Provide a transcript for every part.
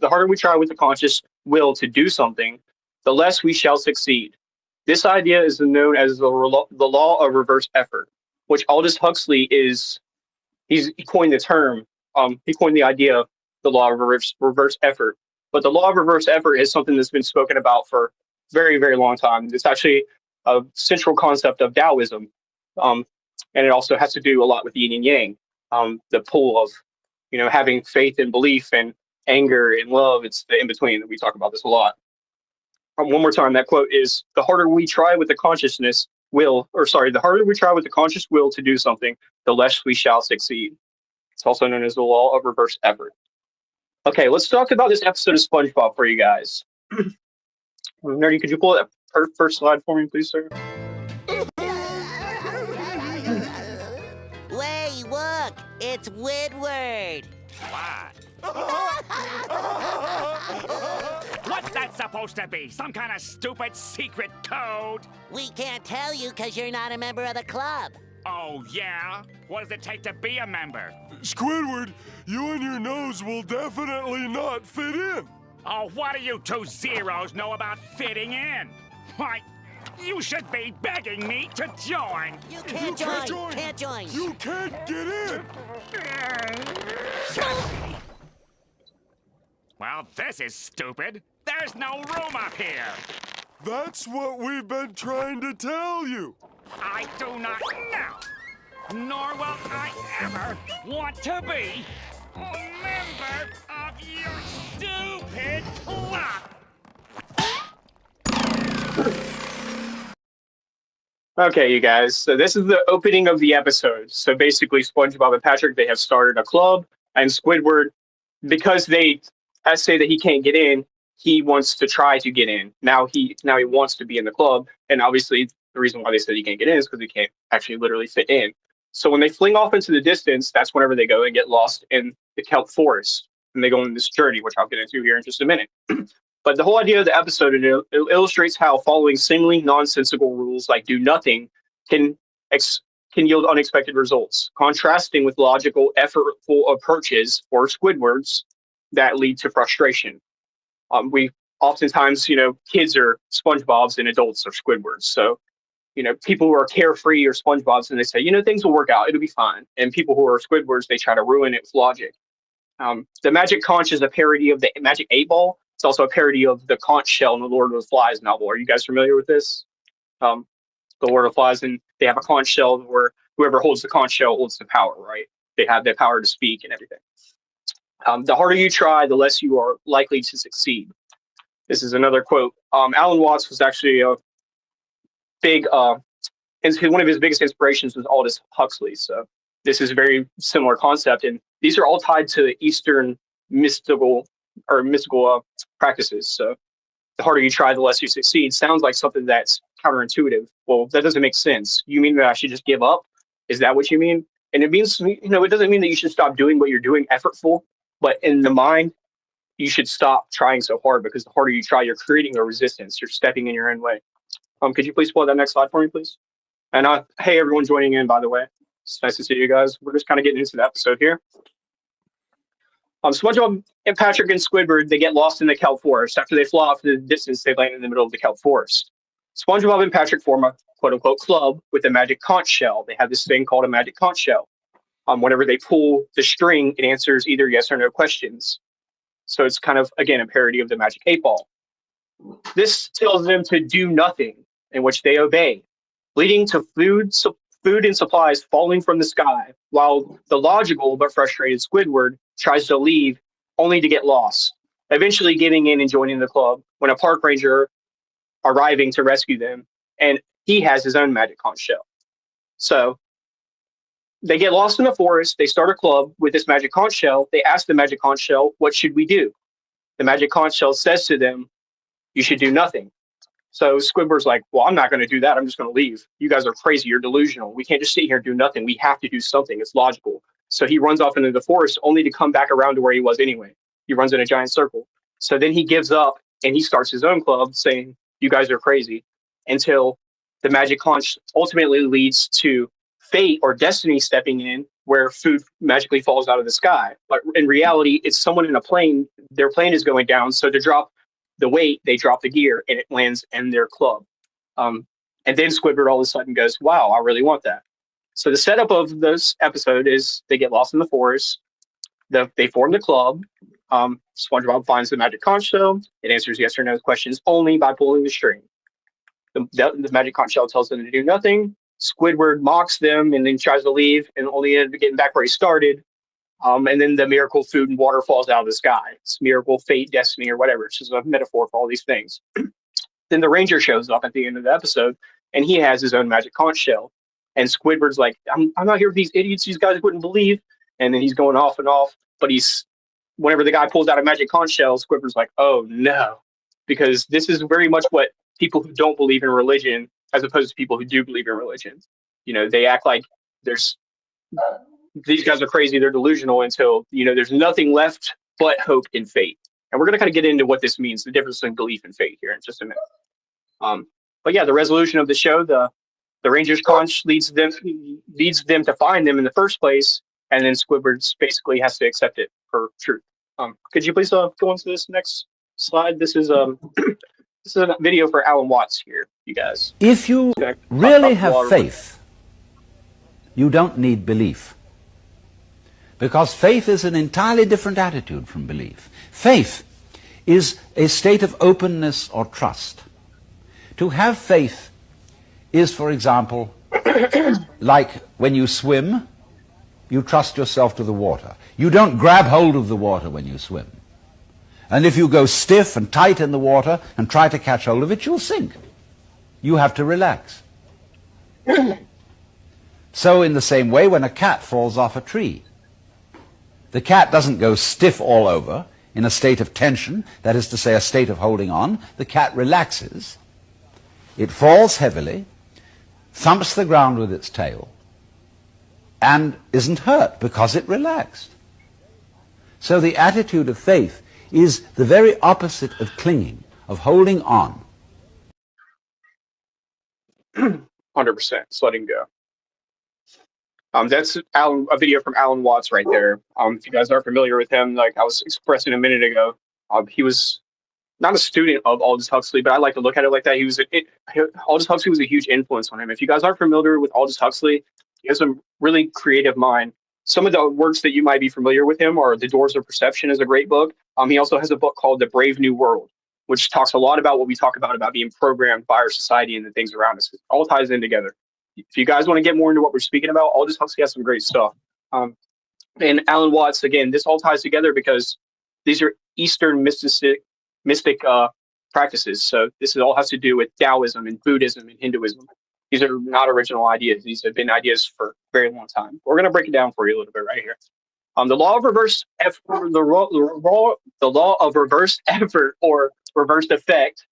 the harder we try with the conscious will to do something, the less we shall succeed. This idea is known as the law of reverse effort, which Aldous Huxley he coined the term. He coined the idea of the law of reverse effort. But the law of reverse effort is something that's been spoken about for very, very long time. It's actually a central concept of Taoism. And it also has to do a lot with yin and yang, the pull of, having faith and belief and anger and love. It's the in between. We talk about this a lot. One more time, that quote is: the harder we try with the the harder we try with the conscious will to do something, the less we shall succeed. It's also known as the law of reverse effort. Okay, let's talk about this episode of SpongeBob for you guys. Nerdy, could you pull that first slide for me, please, sir? Wait, look! It's Squidward! What? What's that supposed to be? Some kind of stupid secret code? We can't tell you because you're not a member of the club. Oh, yeah? What does it take to be a member? Squidward, you and your nose will definitely not fit in. Oh, what do you two zeros know about fitting in? Why, you should be begging me to join. You can't join. Can't join. You can't get in. Well, this is stupid. There's no room up here. That's what we've been trying to tell you. I do not know, nor will I ever want to be a member of your stupid club. Okay, you guys. So this is the opening of the episode. So basically, SpongeBob and Patrick, they have started a club, and Squidward, because they say that he can't get in, he wants to try to get in. Now he wants to be in the club, and obviously the reason why they said he can't get in is because he can't actually literally fit in. So when they fling off into the distance, that's whenever they go and get lost in the kelp forest, and they go on this journey, which I'll get into here in just a minute. But the whole idea of the episode, it illustrates how following seemingly nonsensical rules like do nothing can yield unexpected results, contrasting with logical, effortful approaches for Squidwards that lead to frustration. We oftentimes, kids are SpongeBobs and adults are Squidwards. So, people who are carefree are SpongeBobs and they say, things will work out, it'll be fine. And people who are Squidwards, they try to ruin it with logic. The Magic Conch is a parody of the Magic 8-Ball. It's also a parody of the conch shell in the Lord of the Flies novel. Are you guys familiar with this? The Lord of the Flies, and they have a conch shell where whoever holds the conch shell holds the power, right? They have the power to speak and everything. The harder you try, the less you are likely to succeed. This is another quote. Alan Watts was actually a big, one of his biggest inspirations was Aldous Huxley. So this is a very similar concept, and these are all tied to Eastern mystical practices. So the harder you try, the less you succeed. Sounds like something that's counterintuitive. Well, that doesn't make sense. You mean that I should just give up? Is that what you mean? And it means, it doesn't mean that you should stop doing what you're doing effortful, but in the mind, you should stop trying so hard, because the harder you try, you're creating a resistance. You're stepping in your own way. Could you please pull that next slide for me, please? And hey, everyone joining in, by the way. It's nice to see you guys. We're just kind of getting into the episode here. SpongeBob and Patrick and Squidward, they get lost in the kelp forest. After they fly off in the distance, they land in the middle of the kelp forest. SpongeBob and Patrick form a quote-unquote club with a magic conch shell. They have this thing called a magic conch shell. Whenever they pull the string, it answers either yes or no questions. So it's kind of, again, a parody of the Magic 8-Ball. This tells them to do nothing, in which they obey, leading to food and supplies falling from the sky, while the logical but frustrated Squidward tries to leave only to get lost, eventually giving in and joining the club when a park ranger arriving to rescue them, and he has his own magic conch shell. So they get lost in the forest. They start a club with this magic conch shell. They ask the magic conch shell, what should we do? The magic conch shell says to them, you should do nothing. So Squidward's like, well, I'm not going to do that. I'm just going to leave. You guys are crazy. You're delusional. We can't just sit here and do nothing. We have to do something. It's logical. So he runs off into the forest only to come back around to where he was anyway. He runs in a giant circle. So then he gives up and he starts his own club saying, you guys are crazy, until the magic conch ultimately leads to fate or destiny stepping in where food magically falls out of the sky. But in reality, it's someone in a plane. Their plane is going down, so to drop the weight, they drop the gear, and it lands in their club. And then Squidward all of a sudden goes, "Wow, I really want that." So the setup of this episode is they get lost in the forest. They form the club. SpongeBob finds the magic conch shell. It answers yes or no questions only by pulling the string. The magic conch shell tells them to do nothing. Squidward mocks them and then tries to leave and only ended up getting back where he started. And then the miracle food and water falls out of the sky. It's miracle, fate, destiny, or whatever. It's just a metaphor for all these things. Then the ranger shows up at the end of the episode, and he has his own magic conch shell. And Squidward's like, I'm not here with these idiots. These guys wouldn't believe. And then he's going off and off. But whenever the guy pulls out a magic conch shell, Squidward's like, oh no. Because this is very much what people who don't believe in religion, as opposed to people who do believe in religion. They act like these guys are crazy, they're delusional until, there's nothing left but hope and fate. And we're going to kind of get into what this means, the difference between belief and faith here in just a minute. But yeah, the resolution of the show, the Ranger's conch leads them to find them in the first place, and then Squidward basically has to accept it for truth. Could you please go on to this next slide? This is this is a video for Alan Watts here, you guys. If you really have faith, you don't need belief. Because faith is an entirely different attitude from belief. Faith is a state of openness or trust. To have faith is, for example, like when you swim, you trust yourself to the water. You don't grab hold of the water when you swim. And if you go stiff and tight in the water and try to catch hold of it, you'll sink. You have to relax. So in the same way, when a cat falls off a tree, the cat doesn't go stiff all over in a state of tension, that is to say, a state of holding on. The cat relaxes. It falls heavily, thumps the ground with its tail, and isn't hurt because it relaxed. So the attitude of faith is the very opposite of clinging, of holding on. 100%. It's letting go. That's a video from Alan Watts right there. If you guys aren't familiar with him, like I was expressing a minute ago, he was not a student of Aldous Huxley, but I like to look at it like that. Aldous Huxley was a huge influence on him. If you guys aren't familiar with Aldous Huxley, he has a really creative mind. Some of the works that you might be familiar with him are The Doors of Perception is a great book. He also has a book called The Brave New World, which talks a lot about what we talk about being programmed by our society and the things around us. It all ties in together. If you guys want to get more into what we're speaking about, Aldous Huxley has some great stuff. And Alan Watts, again, this all ties together because these are Eastern mystic practices. So this all has to do with Taoism and Buddhism and Hinduism. These are not original ideas. These have been ideas for a very long time. We're going to break it down for you a little bit right here. The law of reverse effort, the law of reverse effort or reverse effect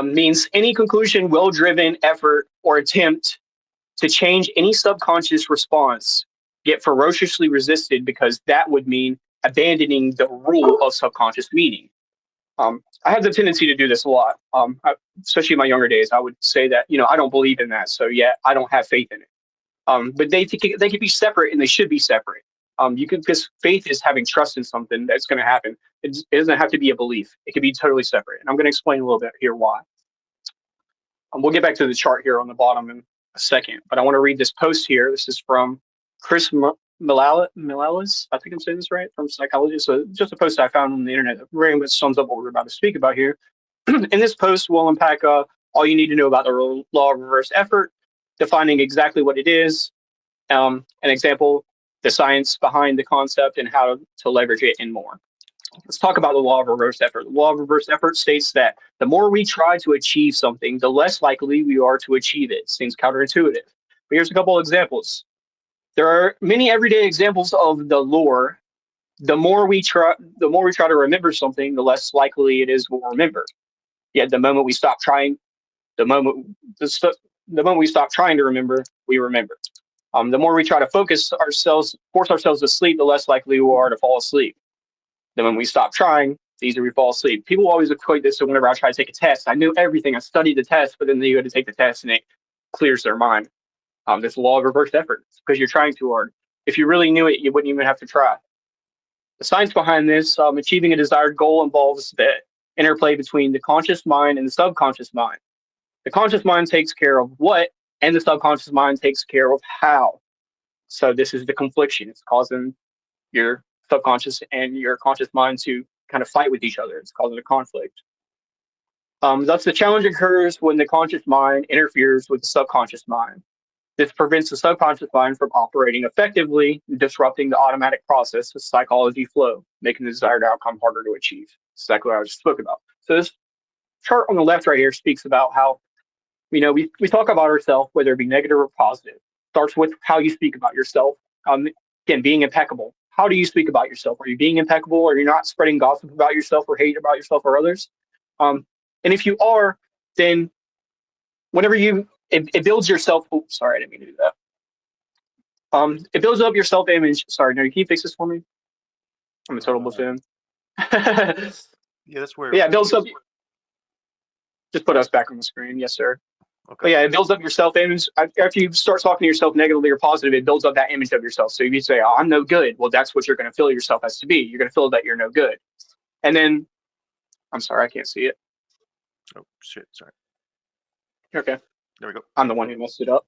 means any conclusion, well-driven effort or attempt to change any subconscious response get ferociously resisted because that would mean abandoning the rule of subconscious meaning. I have the tendency to do this a lot, especially in my younger days. I would say that, I don't believe in that, so yeah, I don't have faith in it. But they could be separate, and they should be separate. Because faith is having trust in something that's going to happen. It doesn't have to be a belief. It can be totally separate. And I'm going to explain a little bit here why. We'll get back to the chart here on the bottom in a second, but I want to read this post here. This is from Chris Milalis. I think I'm saying this right, from Psychology. So just a post I found on the internet that very much sums up what we're about to speak about here. In this post, we'll unpack all you need to know about the law of reverse effort, defining exactly what it is, an example, the science behind the concept, and how to leverage it, and more. Let's talk about the law of reverse effort. The law of reverse effort states that the more we try to achieve something, the less likely we are to achieve it. It seems counterintuitive. But here's a couple of examples. There are many everyday examples of the lore. The more we try to remember something, the less likely it is we'll remember. Yet the moment we stop trying, the moment we stop trying to remember, we remember. The more we try to force ourselves to sleep, the less likely we are to fall asleep. Then when we stop trying, the easier we fall asleep. People always equate this to whenever I try to take a test. I knew everything. I studied the test, but then you go to take the test and it clears their mind. This law of reverse effort, because you're trying too hard. If you really knew it, you wouldn't even have to try. The science behind this, achieving a desired goal involves the interplay between the conscious mind and the subconscious mind. The conscious mind takes care of what, and the subconscious mind takes care of how. So this is the confliction. It's causing your subconscious and your conscious mind to kind of fight with each other. It's causing a conflict. Thus, the challenge occurs when the conscious mind interferes with the subconscious mind. This prevents the subconscious mind from operating effectively, disrupting the automatic process of psychology flow, making the desired outcome harder to achieve. That's exactly what I just spoke about. So this chart on the left right here speaks about how, we talk about ourselves, whether it be negative or positive. Starts with how you speak about yourself. Again, being impeccable. How do you speak about yourself? Are you being impeccable? Are you not spreading gossip about yourself or hate about yourself or others? And if you are, then whenever it builds your self. Oh, sorry, I didn't mean to do that. It builds up your self-image. Sorry, no, can you fix this for me? I'm a total buffoon. Yeah, that's where. Yeah, it builds up. Just put us back on the screen, yes, sir. Okay. But yeah, it builds up your self-image. After you start talking to yourself negatively or positive, it builds up that image of yourself. So if you say, "Oh, I'm no good," well, that's what you're going to feel yourself as to be. You're going to feel that you're no good. And then, I'm sorry, I can't see it. Oh shit! Sorry. Okay. There we go. I'm the one who messed it up.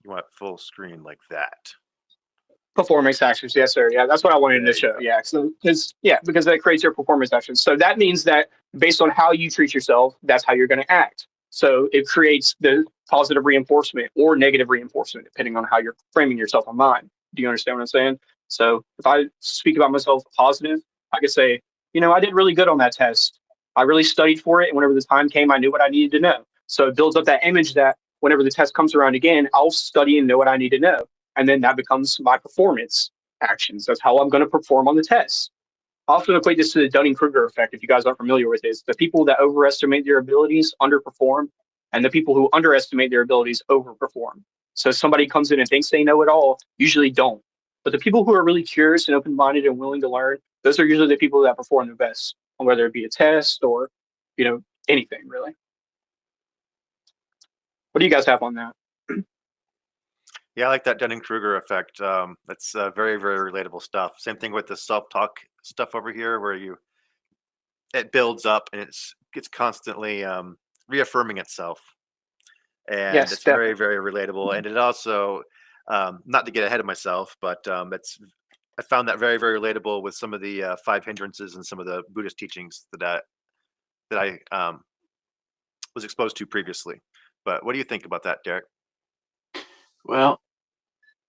You want full screen like that. Performance actions, yes, sir. Yeah, that's what I wanted to show. go. Yeah, so because that creates your performance actions. So that means that based on how you treat yourself, that's how you're going to act. So it creates the positive reinforcement or negative reinforcement, depending on how you're framing yourself online. Do you understand what I'm saying? So if I speak about myself positive, I could say, I did really good on that test. I really studied for it, and whenever the time came, I knew what I needed to know. So it builds up that image that whenever the test comes around again, I'll study and know what I need to know. And then that becomes my performance actions. That's how I'm going to perform on the test. I often equate this to the Dunning-Kruger effect. If you guys aren't familiar with this, the people that overestimate their abilities underperform, and the people who underestimate their abilities overperform. So somebody comes in and thinks they know it all, usually don't. But the people who are really curious and open-minded and willing to learn, those are usually the people that perform the best, whether it be a test or, anything really. What do you guys have on that? Yeah, I like that Dunning-Kruger effect. That's very, very relatable stuff. Same thing with the self-talk stuff over here, where it builds up and it's constantly reaffirming itself, and Yes, it's definitely. very, very relatable. And it also, not to get ahead of myself, but I found that very, very relatable with some of the 5 hindrances and some of the Buddhist teachings that I was exposed to previously. But what do you think about that, Derek? Well,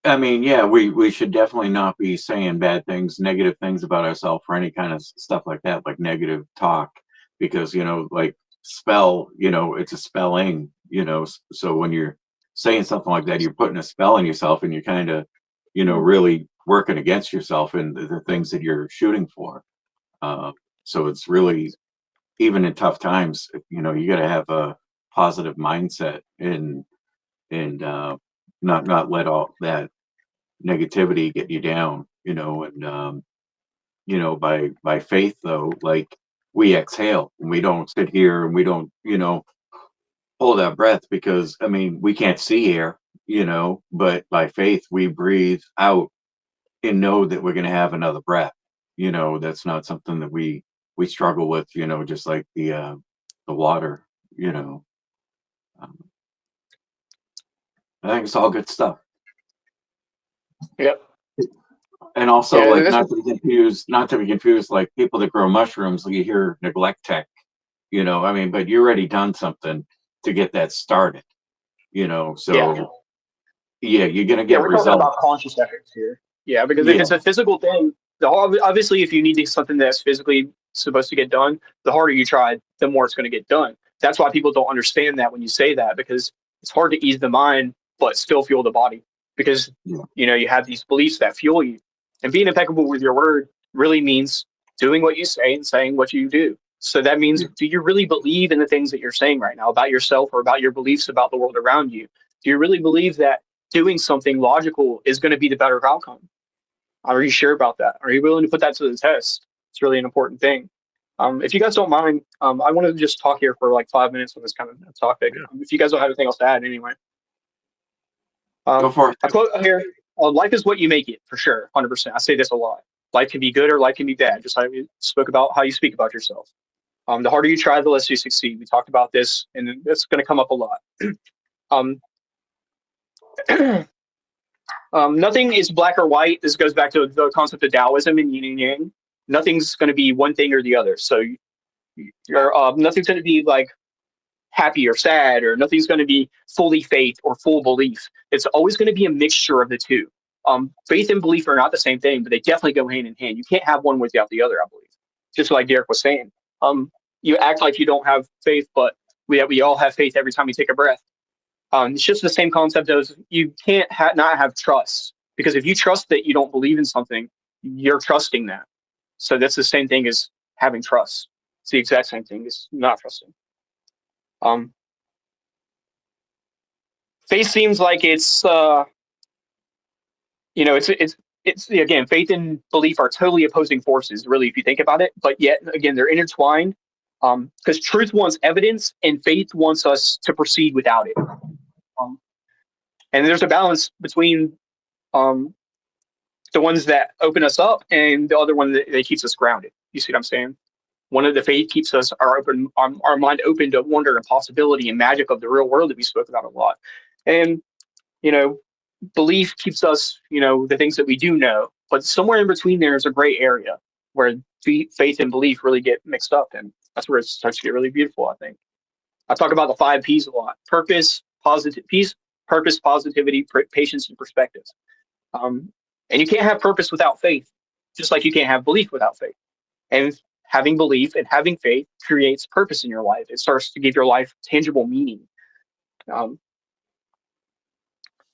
I mean, yeah, we should definitely not be saying bad things, negative things about ourselves or any kind of stuff like that, like negative talk, because, like spell, it's a spelling, so when you're saying something like that, you're putting a spell on yourself and you're kind of, really working against yourself and the things that you're shooting for. So it's really, even in tough times, you got to have a positive mindset and not let all that negativity get you down, and by faith though, like we exhale and we don't sit here and we don't, hold our breath, because I mean we can't see air, but by faith we breathe out and know that we're going to have another breath. That's not something that we struggle with, just like the water. I think it's all good stuff. Yep. And also, Yeah, like, this not to be confused, like people that grow mushrooms, you hear neglect tech, I mean, but you already done something to get that started, so yeah, you're gonna Yeah, get we're talking results. about conscious efforts here. Yeah, because if it's a physical thing, obviously, if you need something that's physically supposed to get done, the harder you try, the more it's going to get done. That's why people don't understand that when you say that, because it's hard to ease the mind but still fuel the body, because you have these beliefs that fuel you. And being impeccable with your word really means doing what you say and saying what you do. So that means, do you really believe in the things that you're saying right now about yourself or about your beliefs about the world around you? Do you really believe that doing something logical is going to be the better outcome? Are you sure about that? Are you willing to put that to the test? It's really an important thing. If you guys don't mind, I want to just talk here for like 5 minutes on this kind of topic. If you guys don't have anything else to add, anyway. Go for it. A quote here: "Life is what you make it." For sure, 100%. I say this a lot. Life can be good or life can be bad. Just like we spoke about how you speak about yourself. The harder you try, the less you succeed. We talked about this, and it's going to come up a lot. um, Nothing is black or white. This goes back to the concept of Taoism and yin and yang. Nothing's going to be one thing or the other. So nothing's going to be like happy or sad, or nothing's going to be fully faith or full belief. It's always going to be a mixture of the two. Faith and belief are not the same thing, but they definitely go hand in hand. You can't have one without the other, I believe. Just like Derek was saying. You act like you don't have faith, but we all have faith every time we take a breath. It's just the same concept as you can't not have trust, because if you trust that you don't believe in something, you're trusting that. So that's the same thing as having trust. It's the exact same thing as not trusting. Faith seems like it's again, faith and belief are totally opposing forces, really, if you think about it. But yet again, they're intertwined, because truth wants evidence and faith wants us to proceed without it. And there's a balance between the ones that open us up and the other one that keeps us grounded. You see what I'm saying? One of the faith keeps us our mind open to wonder and possibility and magic of the real world that we spoke about a lot. And, belief keeps us, the things that we do know. But somewhere in between there is a gray area where faith and belief really get mixed up. And that's where it starts to get really beautiful, I think. I talk about the 5 P's a lot: purpose, purpose, positivity, patience, and perspectives. And you can't have purpose without faith, just like you can't have belief without faith. And having belief and having faith creates purpose in your life. It starts to give your life tangible meaning.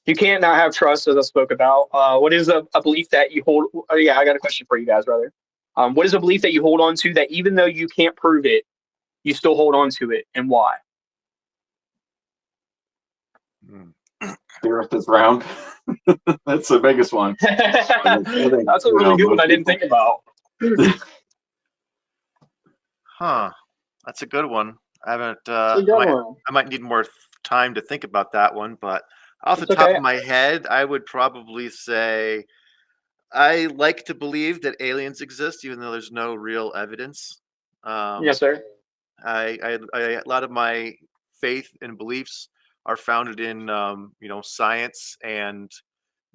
You can't not have trust, as I spoke about. What is a belief that you hold? Oh, yeah, I got a question for you guys, brother. What is a belief that you hold on to that even though you can't prove it, you still hold on to it, and why? The earth is round. That's the biggest one. That's a really good one I didn't think about. Huh. That's a good one. I haven't. I I might need more time to think about that one, but off the top of my head, I would probably say I like to believe that aliens exist, even though there's no real evidence. Yes, sir. A lot of my faith and beliefs are founded in science and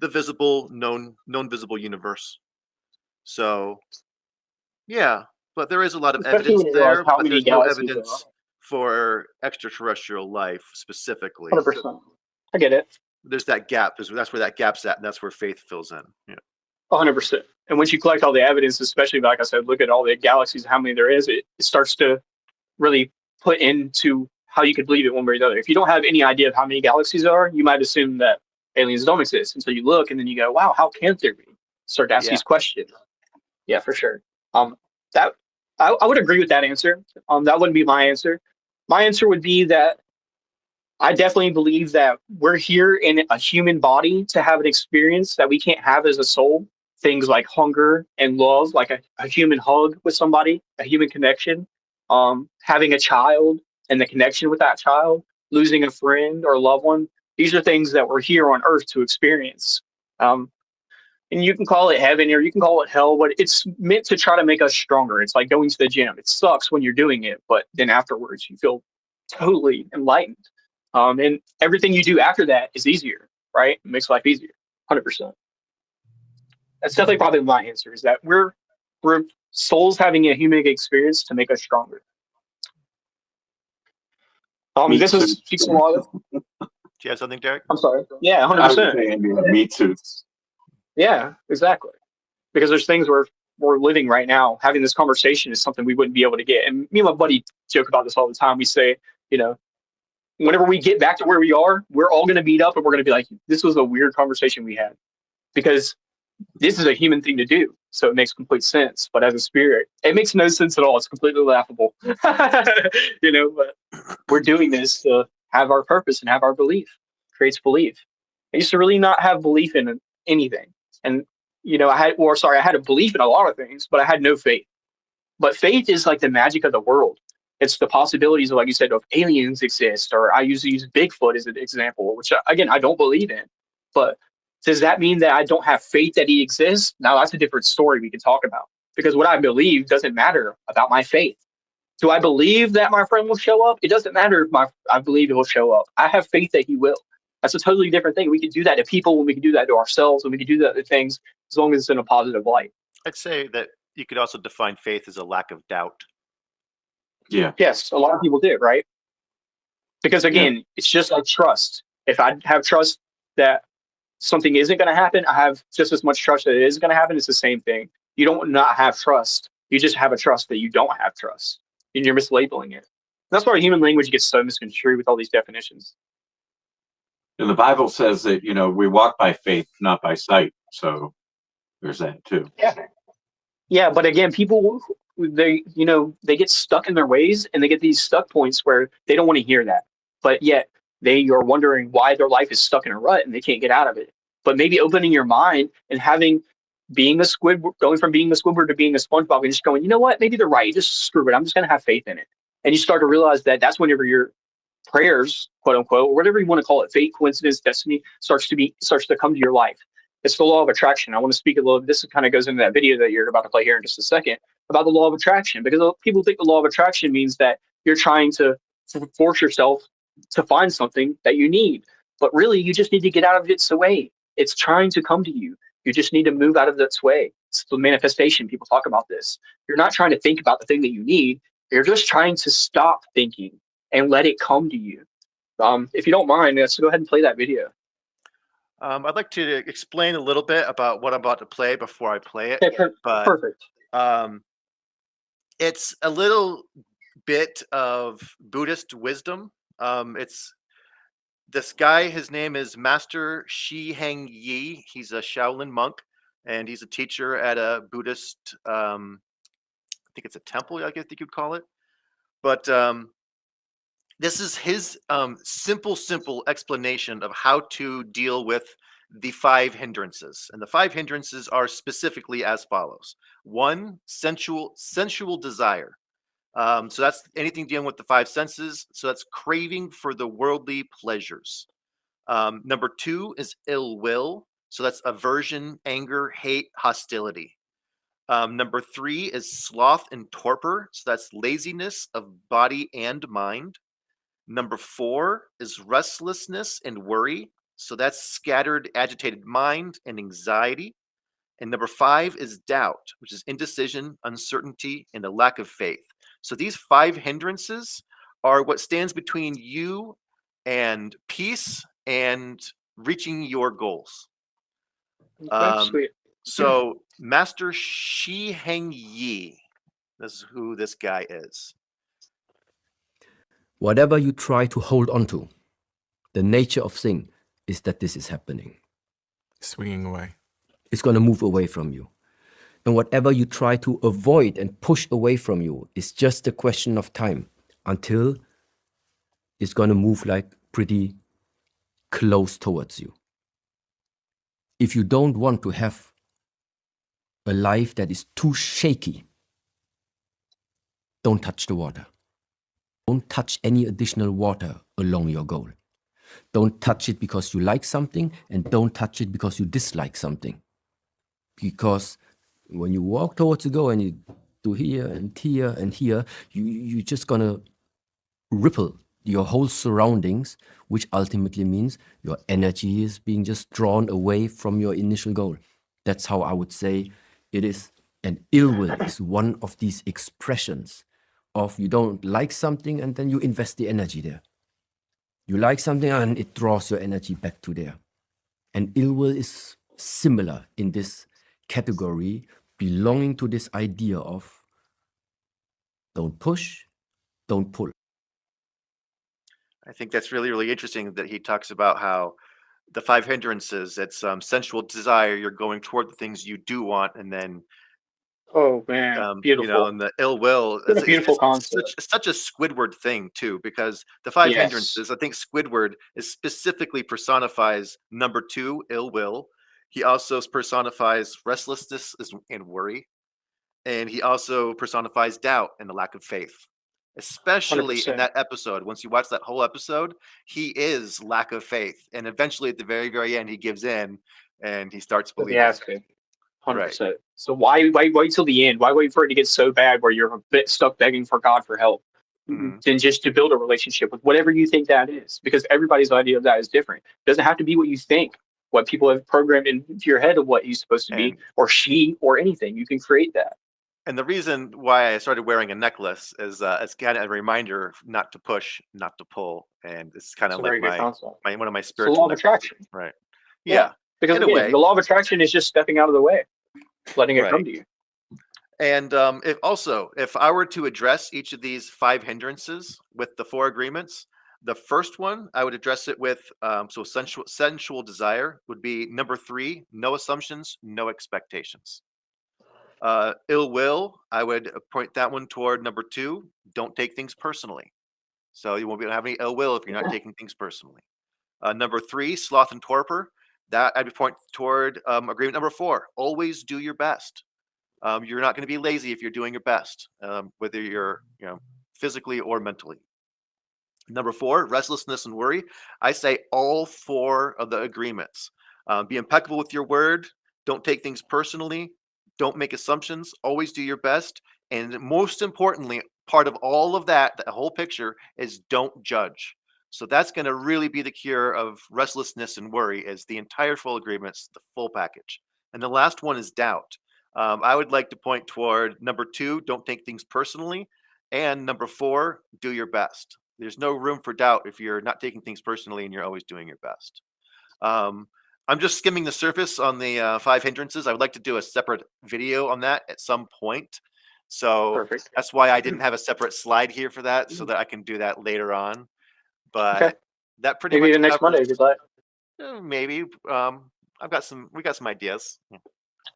the visible known visible universe. So yeah, but there is a lot of Especially evidence when you realize there, how but many there's no galaxies there are. evidence for extraterrestrial life specifically. 100%. I get it. There's that gap. That's where that gap's at, and that's where faith fills in. Yeah. 100%. And once you collect all the evidence, especially like I said, look at all the galaxies, how many there is, it starts to really put into how you could believe it one way or the other. If you don't have any idea of how many galaxies there are, you might assume that aliens don't exist until you look, and then you go, "Wow, how can't there be?" Start to ask these questions. Yeah, for sure. That I would agree with that answer. That wouldn't be my answer. My answer would be that I definitely believe that we're here in a human body to have an experience that we can't have as a soul. Things like hunger and love, like a human hug with somebody, a human connection, having a child and the connection with that child, losing a friend or a loved one. These are things that we're here on earth to experience. And you can call it heaven or you can call it hell, but it's meant to try to make us stronger. It's like going to the gym. It sucks when you're doing it, but then afterwards you feel totally enlightened. And everything you do after that is easier, right? It makes life easier, 100%. That's definitely probably my answer, is that we're souls having a human experience to make us stronger. This is speaks a lot. Do you have something, Derek? I'm sorry. Yeah, 100%. Meat suits. Yeah, exactly. Because there's things we're living right now. Having this conversation is something we wouldn't be able to get. And me and my buddy joke about this all the time. We say, whenever we get back to where we are, we're all going to meet up and we're going to be like, this was a weird conversation we had. Because this is a human thing to do. So it makes complete sense. But as a spirit, it makes no sense at all. It's completely laughable. But we're doing this to have our purpose and have our belief. Creates belief. I used to really not have belief in anything. And, I had a belief in a lot of things, but I had no faith. But faith is like the magic of the world. It's the possibilities of, like you said, of aliens exist, or I usually use Bigfoot as an example, which again I don't believe in. But does that mean that I don't have faith that he exists? Now that's a different story we can talk about. Because what I believe doesn't matter about my faith. Do I believe that my friend will show up? It doesn't matter if I believe he will show up. I have faith that he will. That's a totally different thing. We can do that to people, when we can do that to ourselves, and we can do that to things, as long as it's in a positive light. I'd say that you could also define faith as a lack of doubt. Yeah. Yes, a lot of people do, right? Because again, it's just like trust. If I have trust that something isn't going to happen, I have just as much trust that it is going to happen. It's the same thing. You don't not have trust. You just have a trust that you don't have trust, and you're mislabeling it. That's why human language gets so misconstrued with all these definitions. And the Bible says that, you know, we walk by faith, not by sight. So there's that too. Yeah, but again, people, they get stuck in their ways, and they get these stuck points where they don't want to hear that. But yet they are wondering why their life is stuck in a rut and they can't get out of it. But maybe opening your mind and being a Squidward, going from being a Squidward to being a SpongeBob, and just going, you know what, maybe they're right. Just screw it. I'm just going to have faith in it. And you start to realize that that's whenever your prayers, quote unquote, or whatever you want to call it, fate, coincidence, destiny, starts to come to your life. It's the law of attraction. I want to speak a little. This kind of goes into that video that you're about to play here in just a second about the law of attraction, because people think the law of attraction means that you're trying to force yourself to find something that you need, but really you just need to get out of its way. It's trying to come to you. You just need to move out of its way. It's the manifestation. People talk about this. You're not trying to think about the thing that you need. You're just trying to stop thinking and let it come to you. If you don't mind, let's go ahead and play that video. I'd like to explain a little bit about what I'm about to play before I play it. Okay, but perfect. It's a little bit of Buddhist wisdom. It's this guy, his name is Master Shi Heng Yi. He's a Shaolin monk, and he's a teacher at a Buddhist, I think it's a temple, I guess you'd call it. But this is his simple explanation of how to deal with the 5 hindrances. And the 5 hindrances are specifically as follows. 1, sensual desire. So that's anything dealing with the 5 senses. So that's craving for the worldly pleasures. Number 2 is ill will. So that's aversion, anger, hate, hostility. Number 3 is sloth and torpor. So that's laziness of body and mind. Number 4 is restlessness and worry. So that's scattered, agitated mind and anxiety. And number 5 is doubt, which is indecision, uncertainty, and a lack of faith. So these 5 hindrances are what stands between you and peace and reaching your goals. That's sweet. So Master Shi Heng Yi, this is who this guy is. Whatever you try to hold on to, the nature of thing is that this is happening. Swinging away. It's going to move away from you. And whatever you try to avoid and push away from you is just a question of time until it's going to move like pretty close towards you. If you don't want to have a life that is too shaky, don't touch the water. Don't touch any additional water along your goal. Don't touch it because you like something, and don't touch it because you dislike something. Because when you walk towards the goal and you do here and here and here, you're just going to ripple your whole surroundings, which ultimately means your energy is being just drawn away from your initial goal. That's how I would say it is. And ill will is one of these expressions of you don't like something and then you invest the energy there. You like something and it draws your energy back to there. And ill will is similar in this category, belonging to this idea of don't push, don't pull. I think that's really, really interesting that he talks about how the 5 hindrances, it's sensual desire, you're going toward the things you do want, and then Oh man, beautiful. and the ill will. What a beautiful concept. Such a Squidward thing too, because the 5 Yes. hindrances, I think Squidward is specifically personifies number 2, ill will. He also personifies restlessness and worry. and he also personifies doubt and the lack of faith, especially in 100%. that episode. Once you watch that whole episode, he is lack of faith, and eventually at the very, very end, he gives in and he starts Because he believing. has to. Right. 100%. So why wait till the end? Why wait for it to get so bad where you're a bit stuck begging for God for help? Mhm. Than just to build a relationship with whatever you think that is, because everybody's idea of that is different. It doesn't have to be what you think, what people have programmed into your head of what he's supposed to be, And or she, or anything. You can create that. and the reason why I started wearing a necklace is it's kind of a reminder not to push, not to pull, and it's kind It's of a like very good concept. one of my It's the law spiritual of necklaces. attraction. Right. Yeah. Yeah. Because In a again, way. the law of attraction is just stepping out of the way, letting it come Right. to you. And if I were to address each of these 5 hindrances with the 4 agreements, the first one I would address it with so sensual desire would be number 3, no assumptions, no expectations. Ill will, I would point that one toward number 2, don't take things personally. So you won't be able to have any ill will if you're not taking things personally. Number 3, sloth and torpor, that I'd point toward agreement number 4, always do your best. You're not going to be lazy if you're doing your best, whether you're physically or mentally. Number 4, restlessness and worry. I say all 4 of the agreements. Be impeccable with your word. Don't take things personally. Don't make assumptions. Always do your best. And most importantly, part of all of that, the whole picture, is don't judge. So that's going to really be the cure of restlessness and worry, is the entire full agreements, the full package. And the last one is doubt. I would like to point toward number 2, don't take things personally. And number 4, do your best. There's no room for doubt if you're not taking things personally and you're always doing your best. I'm just skimming the surface on the 5 hindrances. I would like to do a separate video on that at some point. So Perfect. that's why I didn't have a separate slide here for that, so that I can do that later on. But Okay. that pretty Maybe much even next covers, Monday if you'd like. maybe. We got some ideas. Yeah.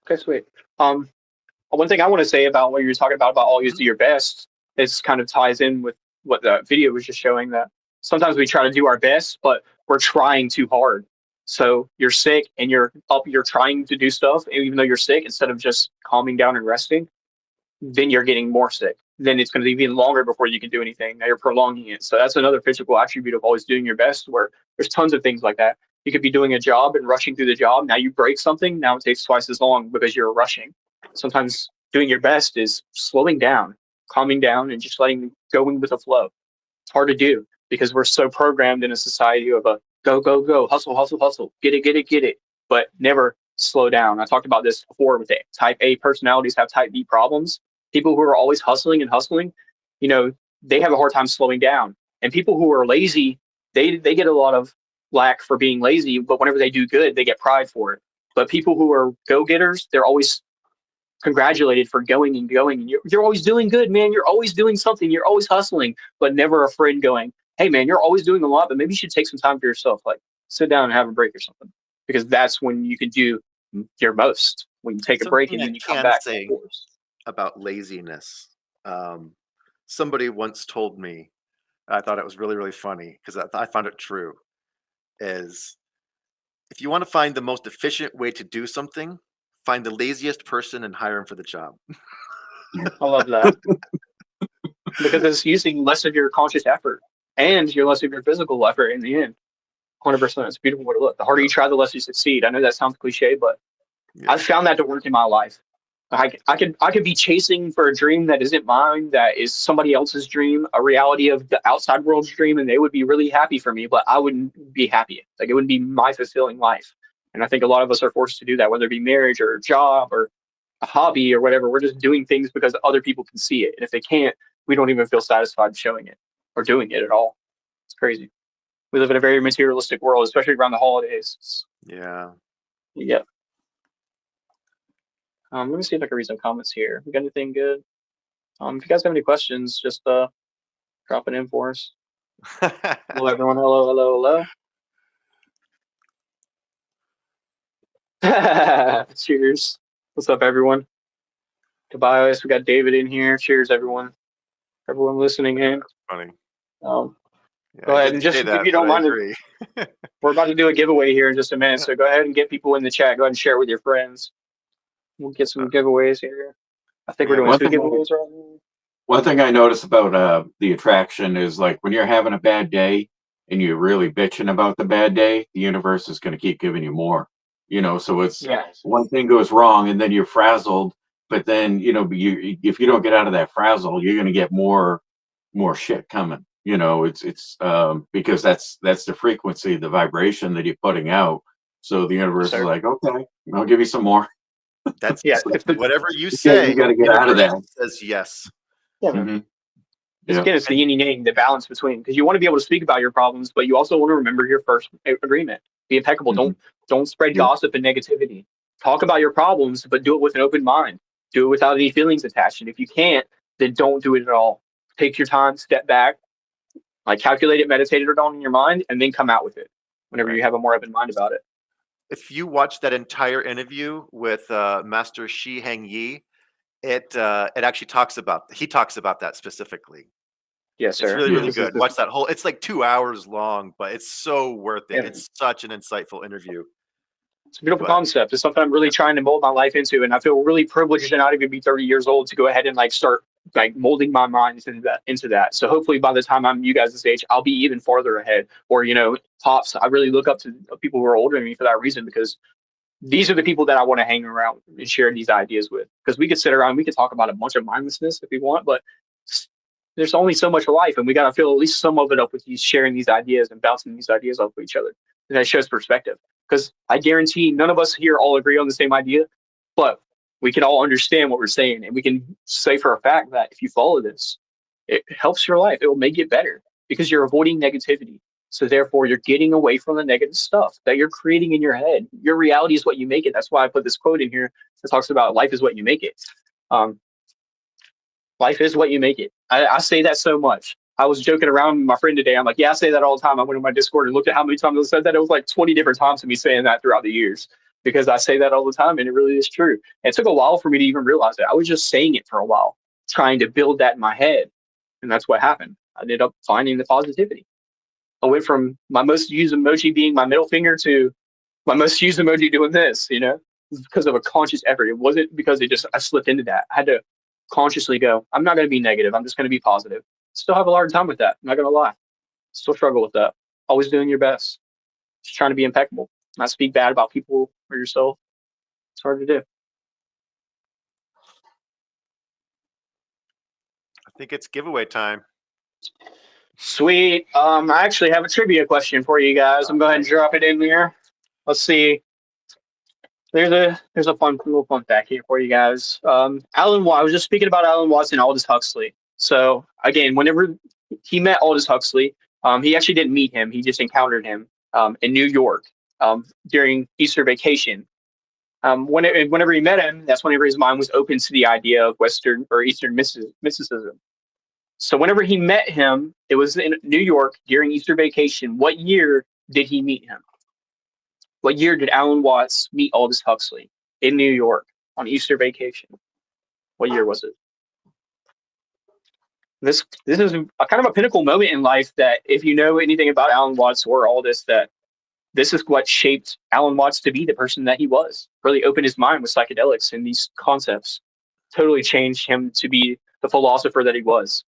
Okay, sweet. One thing I want to say about what you were talking about always Mhm. do your best, is kind of ties in with what the video was just showing, that sometimes we try to do our best, but we're trying too hard. So you're sick and you're trying to do stuff, and even though you're sick, instead of just calming down and resting, then you're getting more sick. Then it's going to be even longer before you can do anything. Now you're prolonging it. So that's another physical attribute of always doing your best, where there's tons of things like that. You could be doing a job and rushing through the job. Now you break something. Now it takes twice as long because you're rushing. Sometimes doing your best is slowing down, calming down, and just going with the flow. It's hard to do because we're so programmed in a society of a go, go, go, hustle, hustle, hustle, get it, but never slow down. I talked about this before with it. Type A personalities have type B problems. People who are always hustling and hustling, they have a hard time slowing down. And people who are lazy, they get a lot of lack for being lazy, but whenever they do good, they get pride for it. But people who are go-getters, they're always congratulated for going and going. And you're always doing good, man. You're always doing something. You're always hustling, but never a friend going, hey, man, you're always doing a lot, but maybe you should take some time for yourself. Like sit down and have a break or something, because that's when you can do your most, when you take a break Something and I then you come can back. say about laziness. Somebody once told me, I thought it was really, really funny because I found it true, is if you want to find the most efficient way to do something, find the laziest person and hire him for the job. I love that. Because it's using less of your conscious effort and your less of your physical effort in the end. 100%. It's a beautiful way to look. The harder you try, the less you succeed. I know that sounds cliche, but Yeah. I've found that to work in my life. I could be chasing for a dream that isn't mine, that is somebody else's dream, a reality of the outside world's dream, and they would be really happy for me, but I wouldn't be happy. Like it wouldn't be my fulfilling life. And I think a lot of us are forced to do that, whether it be marriage or a job or a hobby or whatever. We're just doing things because other people can see it. And if they can't, we don't even feel satisfied showing it or doing it at all. It's crazy. We live in a very materialistic world, especially around the holidays. Yeah. Yeah. Let me see if I can read some comments here. We got anything good? If you guys have any questions, just drop it in for us. Hello, everyone. Hello, hello, hello. Cheers. What's up, everyone? Tobias, we got David in here. Cheers, everyone. Everyone listening in. Funny. Yeah, Go I ahead didn't and just, say if that, you don't but I mind, agree. we're about to do a giveaway here in just a minute. So go ahead and get people in the chat. Go ahead and share it with your friends. We'll get some giveaways here. I think we're Yeah, doing One 2 thing, giveaways right now. one thing I notice about the attraction is like when you're having a bad day and you're really bitching about the bad day, the universe is going to keep giving you more. So it's Yeah. one thing goes wrong and then you're frazzled, but then if you don't get out of that frazzle, you're going to get more shit coming. It's because that's the frequency, the vibration that you're putting out. So the universe is Sir. like, okay, I'll give you some more. That's Yeah. If the, whatever you Yeah, say. you got to get out of universe that. Says yes. yeah, man. Mhm. Just Yeah. again, it's the yin and yang, the balance between, because you want to be able to speak about your problems, but you also want to remember your first agreement. Be impeccable. Mhm. Don't spread Yeah. gossip and negativity. Talk about your problems, but do it with an open mind. Do it without any feelings attached. And if you can't, then don't do it at all. Take your time, step back, like calculate it, meditate it on in your mind, and then come out with it whenever Right. you have a more open mind about it. If you watch that entire interview with Master Shi Heng Yi, it actually talks about that specifically. Yes, It's sir. really, really This is good. Watch that whole. It's like 2 hours long, but it's so worth it. yeah, It's such an insightful interview. it's a beautiful But concept. It's something I'm really trying to mold my life into, and I feel really privileged to not even be 30 years old to go ahead and like start like molding my mind into that. So hopefully by the time I'm you guys' age, I'll be even farther ahead. Or tops. I really look up to people who are older than me for that reason, because these are the people that I want to hang around and share these ideas with. Because we could sit around, we could talk about a bunch of mindlessness if we want, but there's only so much life, and we got to fill at least some of it up with these sharing these ideas and bouncing these ideas off of each other. And that shows perspective. Because I guarantee none of us here all agree on the same idea, but we can all understand what we're saying, and we can say for a fact that if you follow this, it helps your life. It will make it better because you're avoiding negativity. So therefore, you're getting away from the negative stuff that you're creating in your head. Your reality is what you make it. That's why I put this quote in here that talks about life is what you make it. Um, Life is what you make it. I say that so much. I was joking around with my friend today. I'm like, yeah, I say that all the time. I went on my Discord and looked at how many times I said that. It was like 20 different times of me saying that throughout the years, because I say that all the time, and it really is true. And it took a while for me to even realize it. I was just saying it for a while, trying to build that in my head. And that's what happened. I ended up finding the positivity. I went from my most used emoji being my middle finger to my most used emoji doing this, because of a conscious effort. It wasn't because I slipped into that. I had to consciously go, I'm not going to be negative. I'm just going to be positive. Still have a hard time with that. I'm not going to lie. Still struggle with that. Always doing your best. Just trying to be impeccable. Not speak bad about people or yourself. It's hard to do. I think it's giveaway time. Sweet. I actually have a trivia question for you guys. I'm going to go ahead and drop it in there. Let's see. There's a little fun fact here for you guys. I was just speaking about Alan Watts and Aldous Huxley. So again, whenever he met Aldous Huxley, he actually didn't meet him. He just encountered him in New York during Easter vacation. Whenever he met him, that's whenever his mind was open to the idea of Western or Eastern mysticism. So whenever he met him, it was in New York during Easter vacation. What year did he meet him? What year did Alan Watts meet Aldous Huxley in New York on Easter vacation? What year was it? This is a kind of a pinnacle moment in life that if you know anything about Alan Watts or Aldous, that this is what shaped Alan Watts to be the person that he was. Really opened his mind with psychedelics and these concepts. Totally changed him to be the philosopher that he was.